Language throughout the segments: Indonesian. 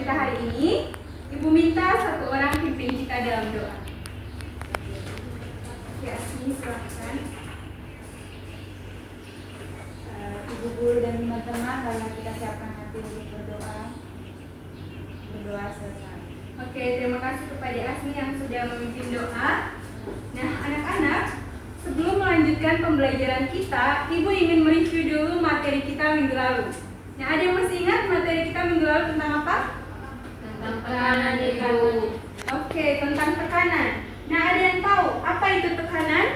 kita hari ini, Ibu minta satu orang pimpin kita dalam doa. Ya, sini silahkan. Ibu guru dan teman-teman, karena kita siapkan hati untuk berdoa. Berdoa selesai. Oke, terima kasih kepada Asmi yang sudah memimpin doa. Nah, anak-anak, sebelum melanjutkan pembelajaran kita, Ibu ingin mereview dulu materi kita minggu lalu. Nah, ada yang masih ingat materi kita minggu lalu tentang apa? Tentang tekanan, Ibu. Oke, tentang tekanan. Nah, ada yang tahu apa itu tekanan?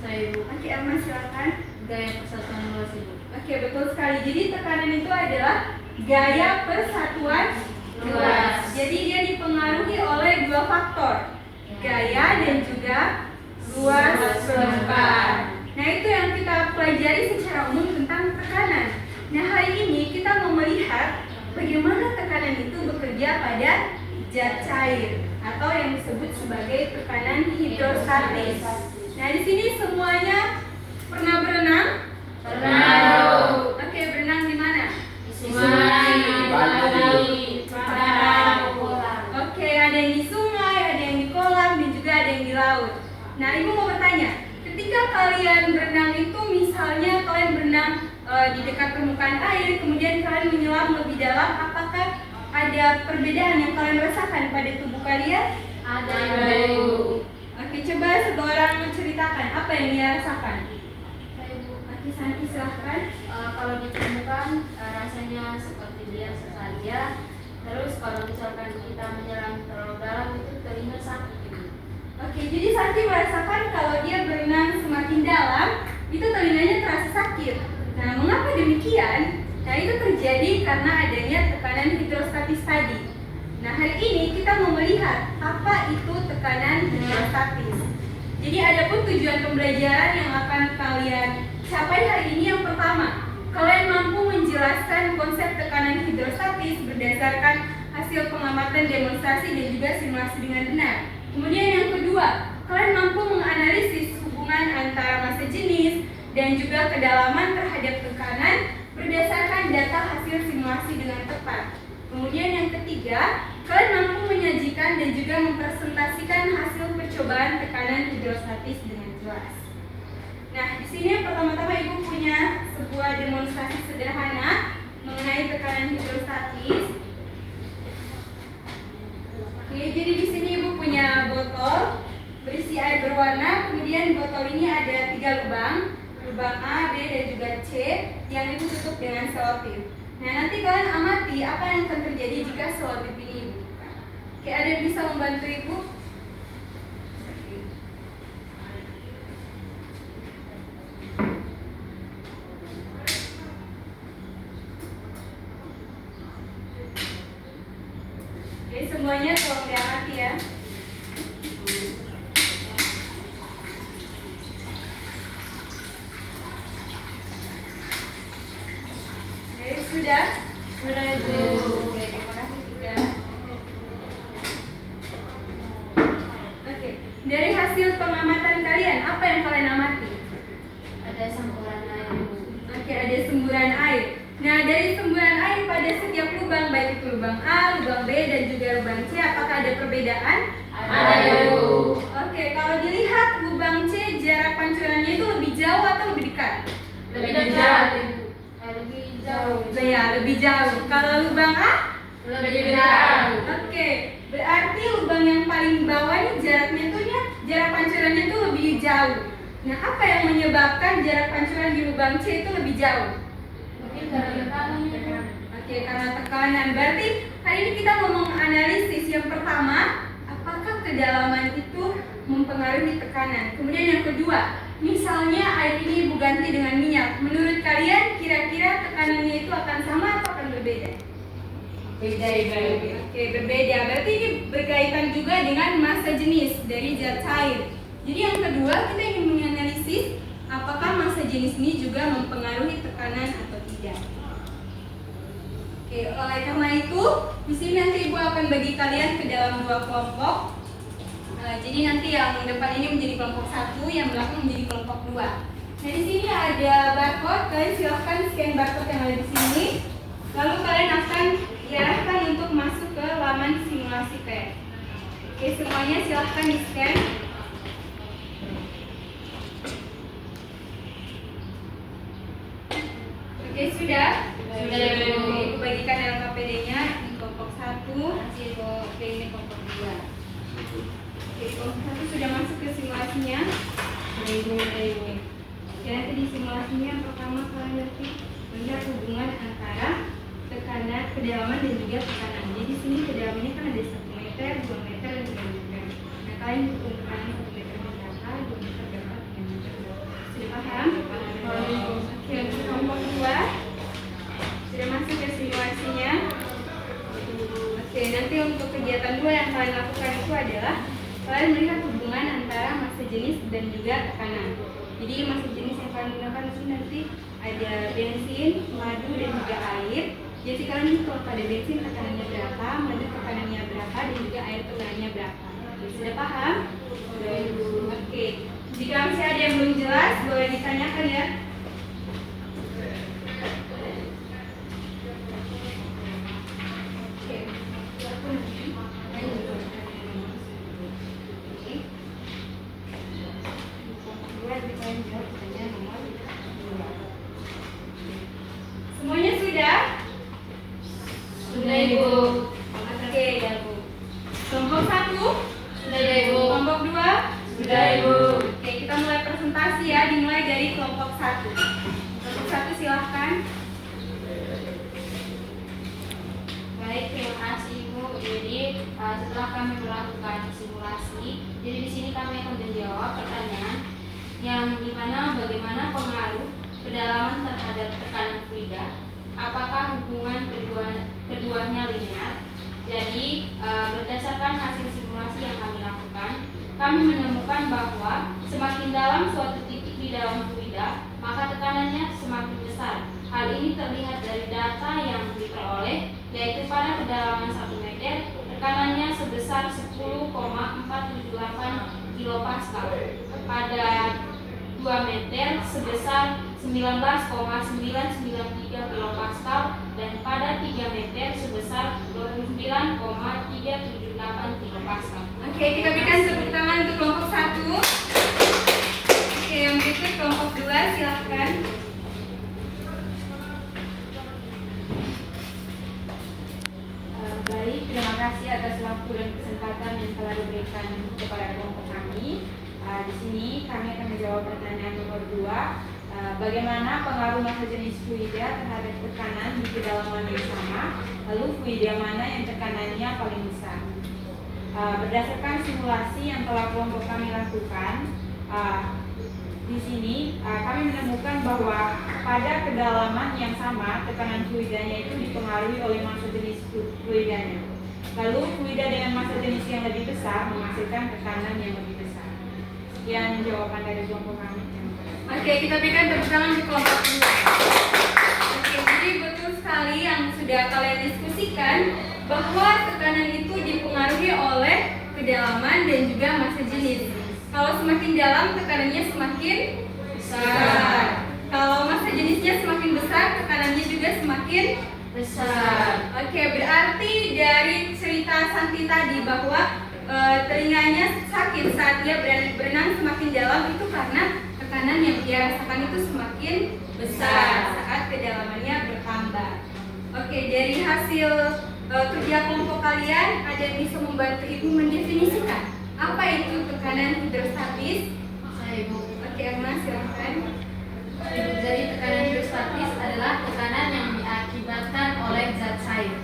Saya, Ibu. Oke, Elma silakan. Gaya persatuan luas, Ibu. Oke, betul sekali. Jadi tekanan itu adalah gaya persatuan luas. Jadi dia dipengaruhi oleh dua faktor, gaya dan juga luas permukaan. Nah, itu yang kita pelajari secara umum tentang tekanan. Nah, hari ini kita mau melihat bagaimana tekanan itu bekerja pada zat cair atau yang disebut sebagai tekanan hidrostatis. Nah, di sini semuanya pernah berenang? Pernah. Oke, berenang di mana? Sungai, Oke, ada yang di sungai, ada yang di kolam, dan juga ada yang di laut. Nah, Ibu mau bertanya, ketika kalian berenang itu misalnya kalian berenang di dekat permukaan air, kemudian kalian menyelam lebih dalam, apakah ada perbedaan yang kalian rasakan pada tubuh kalian? Ada, Ibu. Oke, coba satu orang menceritakan apa yang dia rasakan. Oke, Santi silahkan. Kalau di permukaan rasanya seperti biasa saja. Terus kalau misalkan kita menyelam terlalu dalam itu telinga sakit, Ibu. Oke, jadi Santi merasakan kalau dia berenang semakin dalam, itu telinganya terasa sakit. Nah, mengapa demikian? Nah, itu terjadi karena adanya tekanan hidrostatis tadi. Nah, hari ini kita mau melihat apa itu tekanan hidrostatis. Jadi adapun tujuan pembelajaran yang akan kalian capai hari ini yang pertama, kalian mampu menjelaskan konsep tekanan hidrostatis berdasarkan hasil pengamatan demonstrasi dan juga simulasi dengan benar. Kemudian yang kedua, kalian mampu menganalisis hubungan antara massa jenis dan juga kedalaman terhadap tekanan berdasarkan data hasil simulasi dengan tepat. Kemudian yang ketiga, kalian mampu menyajikan dan juga mempresentasikan hasil percobaan tekanan hidrostatis dengan jelas. Nah, di sini pertama-tama Ibu punya sebuah demonstrasi sederhana mengenai tekanan hidrostatis. Oke, jadi di sini Ibu punya botol berisi air berwarna, kemudian botol ini ada 3 lubang, lubang A, B, dan juga C yang Ibu tutup dengan selotip. Nah, nanti kalian amati apa yang akan terjadi jika selotip ini Ibu buka. Oke, ada yang bisa membantu Ibu? Oke, semuanya tolong diamati ya. Oke, sudah? Sudah, Ibu. Oke, terima kasih sudah. Oke, dari hasil pengamatan kalian, apa yang kalian amati? Ada semburan air, Ibu. Oke, ada semburan air. Nah, dari semburan air pada setiap lubang, baik itu lubang A, lubang B, dan juga lubang C, apakah ada perbedaan? Ada, Ibu. Oke, kalau dilihat lubang C, jarak pancurannya itu lebih jauh atau lebih dekat? Lebih jauh, Ibu. Lebih jauh. Ya, lebih jauh. Kalau lubang A? Lebih jauh. Oke, berarti lubang yang paling bawah ini jarak pancurannya itu lebih jauh. Nah, apa yang menyebabkan jarak pancuran di lubang C itu lebih jauh? Mungkin karena tekanan, Ibu. Oke, karena tekanan. Berarti hari ini kita mau menganalisis yang pertama, apakah kedalaman itu mempengaruhi tekanan. Kemudian yang kedua, misalnya air ini Ibu ganti dengan minyak. Menurut kalian kira-kira tekanannya itu akan sama atau akan berbeda? Beda, Ibu. Oke, berbeda. Berarti ini berkaitan juga dengan massa jenis dari zat cair. Jadi yang kedua, kita ingin menganalisis apakah massa jenis ini juga mempengaruhi tekanan atau tidak. Oke, oleh karena itu, di sini nanti Ibu akan bagi kalian ke dalam 2 kelompok. Jadi nanti yang depan ini menjadi kelompok 1, yang belakang menjadi kelompok 2. Nah, di sini ada barcode. Kalian silahkan scan barcode yang ada di sini. Lalu kalian akan diarahkan untuk simulasi P. Oke, semuanya silahkan di-scan. Oke, sudah? Sudah, Ibu. Oke, Ibu bagikan LKPD-nya di kelompok 1. Masih Ibu. Oke, ini kelompok 2. Oke, kelompok 1 sudah masuk ke simulasinya. Sudah Ibu. Oke, nanti di simulasinya yang pertama kalian ngerti melihat hubungan antara tekanan, kedalaman dan juga tekanan. Jadi di sini kedalamannya kan ada 1 meter, 2 meter, dan 3 meter. Nah, kalian hitung tekanan 1 meter berapa, 2 meter berapa, 3 meter berapa. Sudah paham? Oke, untuk kelompok 2 sudah masuk ke simulasinya. Oke, nanti untuk kegiatan 2 yang kalian lakukan itu adalah kalian melihat hubungan antara massa jenis dan juga tekanan. Jadi massa jenis yang kalian gunakan di sini nanti ada bensin, madu, dan juga air. Jadi kalian hitung pada bensin tekanannya berapa, madu tekanannya berapa, dan juga air tekanannya berapa. Sudah paham? Sudah, Ibu. Oke. Jika masih ada yang belum jelas, boleh ditanyakan ya. Semuanya sudah? Sudah Ibu. Oke, ya Bu. Kelompok 1? Sudah Ibu. Kelompok 2? Sudah Ibu. Oke, kita mulai presentasi ya, dimulai dari kelompok 1. Kelompok 1 silahkan. Baik, terima kasih Ibu. Jadi setelah kami melakukan simulasi, jadi di sini kami akan menjawab pertanyaan yang dimana bagaimana pengaruh kedalaman terhadap tekanan fluida, apakah hubungan keduanya linear. Jadi berdasarkan hasil simulasi yang kami lakukan, kami menemukan bahwa semakin dalam suatu titik di dalam fluida, maka tekanannya semakin besar. Hal ini terlihat dari data yang diperoleh, yaitu pada kedalaman 1 meter, tekanannya sebesar 10,478 kilopascal. Pada 2 meter sebesar 19,993 kilopascal, dan pada 3 meter sebesar 29,378 kilopascal. Oke, kita berikan tepuk tangan untuk kelompok 1. Oke, yang berikut kelompok 2 silahkan. Baik, terima kasih atas waktu dan kesempatan yang telah diberikan kepada kelompok kami. Di sini kami akan menjawab pertanyaan nomor 2. Bagaimana pengaruh massa jenis fluida terhadap tekanan di kedalaman yang sama? Lalu fluida mana yang tekanannya paling besar? Berdasarkan simulasi yang telah kelompok kami lakukan, di sini kami menemukan bahwa pada kedalaman yang sama tekanan fluidanya itu dipengaruhi oleh massa jenis fluidanya. Lalu fluida dengan massa jenis yang lebih besar menghasilkan tekanan yang lebih besar. Sekian jawaban dari kelompok kami. Oke, kita berikan tepuk tangan di kelompok 2. Oke, jadi betul sekali yang sudah kalian diskusikan bahwa tekanan itu dipengaruhi oleh kedalaman dan juga massa jenis. Kalau semakin dalam tekanannya semakin besar. Kalau massa jenisnya semakin besar, tekanannya juga semakin besar. Oke, berarti dari cerita Santi tadi bahwa telinganya sakit saat dia berenang semakin dalam itu karena tekanan yang dia rasakan itu semakin besar saat kedalamannya bertambah. Oke, dari hasil kerja kelompok kalian, ada yang bisa membantu Ibu mendefinisikan apa itu tekanan hidrostatis? Saya Ibu. Oke, Emma silahkan. Ibu, jadi tekanan hidrostatis adalah tekanan yang diakibatkan oleh zat cair.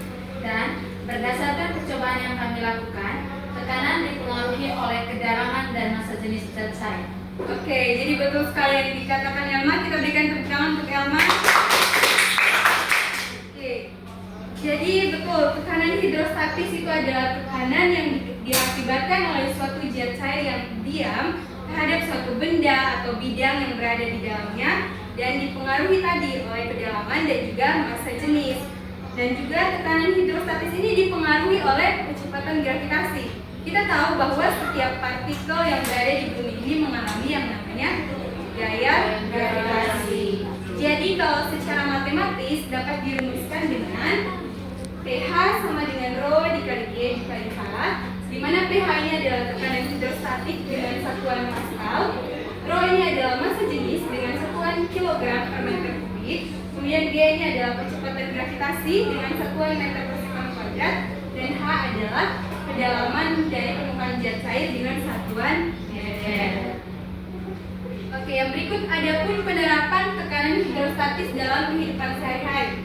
Dan berdasarkan percobaan yang kami lakukan, tekanan dipengaruhi oleh kedalaman dan massa jenis zat cair. Oke, jadi betul sekali yang dikatakan Elma. Kita berikan tepuk tangan untuk Elma. Oke, jadi betul tekanan hidrostatis itu adalah tekanan yang diakibatkan oleh suatu zat cair yang diam terhadap suatu benda atau bidang yang berada di dalamnya dan dipengaruhi tadi oleh kedalaman dan juga massa jenis. Dan juga tekanan hidrostatis ini dipengaruhi oleh kecepatan gravitasi. Kita tahu bahwa setiap partikel yang berada di bumi ini mengalami yang namanya gaya gravitasi. Jadi kalau secara matematis dapat dirumuskan dengan pH sama dengan rho dikali G dikali H, di mana pH ini adalah tekanan hidrostatik dengan satuan Pascal, Rho ini adalah massa jenis dengan satuan kilogram per meter kubik, kemudian G ini adalah kecepatan gravitasi dengan satuan meter per sekon kuadrat, dan H adalah kedalaman dari permukaan zat cair dengan satuan meter. Oke, yang berikut ada pun penerapan tekanan hidrostatis dalam kehidupan sehari-hari.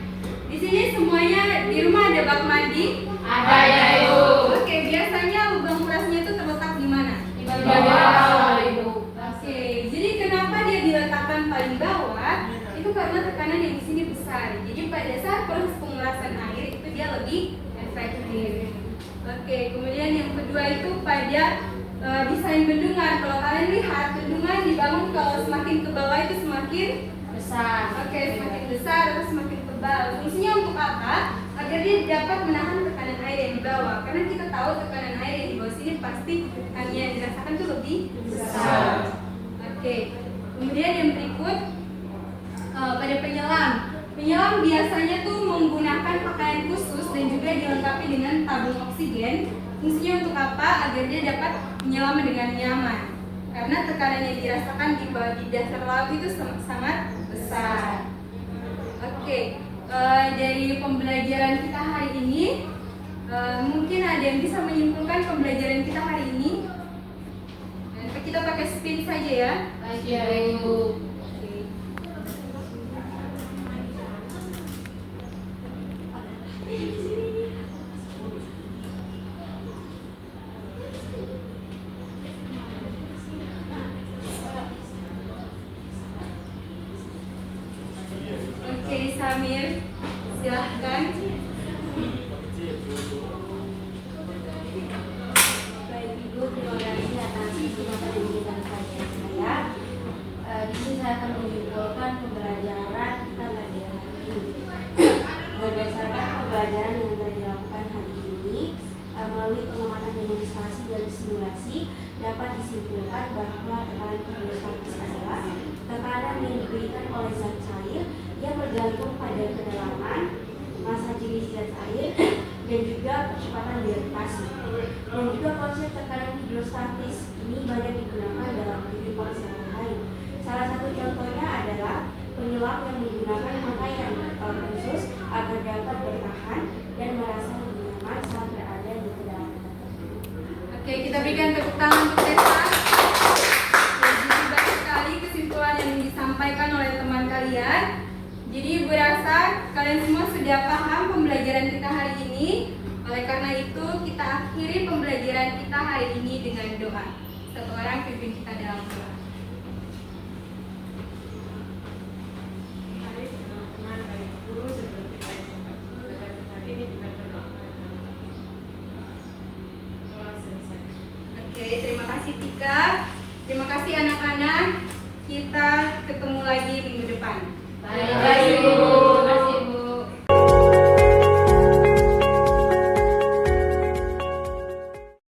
Di sini semuanya di rumah ada bak mandi? Ada ya Ibu. Oke, biasanya lubang kurasnya itu terletak di mana? Di bagian bawah Ibu. Oke, jadi kenapa dia diletakkan paling bawah? Itu karena tekanan yang di sini besar. Jadi pada saat proses pengurasan air itu dia lebih efektif. Oke, kemudian yang kedua itu pada desain bendungan. Kalau kalian lihat bendungan dibangun kalau semakin ke bawah itu semakin Besar. oke, semakin besar atau semakin tebal. Fungsinya untuk apa? Agar dia dapat menahan tekanan air yang di bawah. Karena kita tahu tekanan air yang di bawah sini pasti tekanannya yang dirasakan itu lebih besar. Oke. Kemudian yang berikut pada penyelam. Penyelam biasanya tuh menggunakan pakaian khusus dan juga dilengkapi dengan tabung oksigen. Fungsinya untuk apa? Agar dia dapat menyelam dengan nyaman. Karena tekanan yang dirasakan di dasar laut itu sangat besar. Oke, dari pembelajaran kita hari ini, mungkin ada yang bisa menyimpulkan pembelajaran kita hari ini. Dan kita pakai spin saja ya. Baik ya Ibu. Oke. Oke, Samir, silahkan. Baik Ibu, terima kasih atas kesempatan yang diberikan kepada saya. Di sini saya akan menyimpulkan pembelajaran kita pada hari ini. Berdasarkan pembelajaran yang telah dilakukan hari ini, melalui pengamatan demonstrasi dan simulasi, dapat disimpulkan bahwa tekanan hidrostatis adalah tekanan yang diberikan oleh zat cair yang bergantung pada kedalaman, massa jenis zat air, dan juga kecepatan gravitasi. Dan juga konsep tekanan hidrostatis ini banyak digunakan dalam kehidupan sehari-hari. Salah satu contohnya adalah penyelam yang menggunakan pakaian khusus agar dapat bertahan dan merasa lebih nyaman saat berada di kedalaman. Oke, kita berikan tepuk tangan untuk Tessa. Jadi banyak sekali kesimpulan yang disampaikan oleh teman kalian. Jadi gue rasa kalian semua sudah paham pembelajaran kita hari ini. Oleh karena itu kita akhiri pembelajaran kita hari ini dengan doa. Satu orang pimpin kita dalam doa. Oke, terima kasih Tika. Terima kasih anak-anak. Kita ketemu lagi minggu depan. Baik Ibu.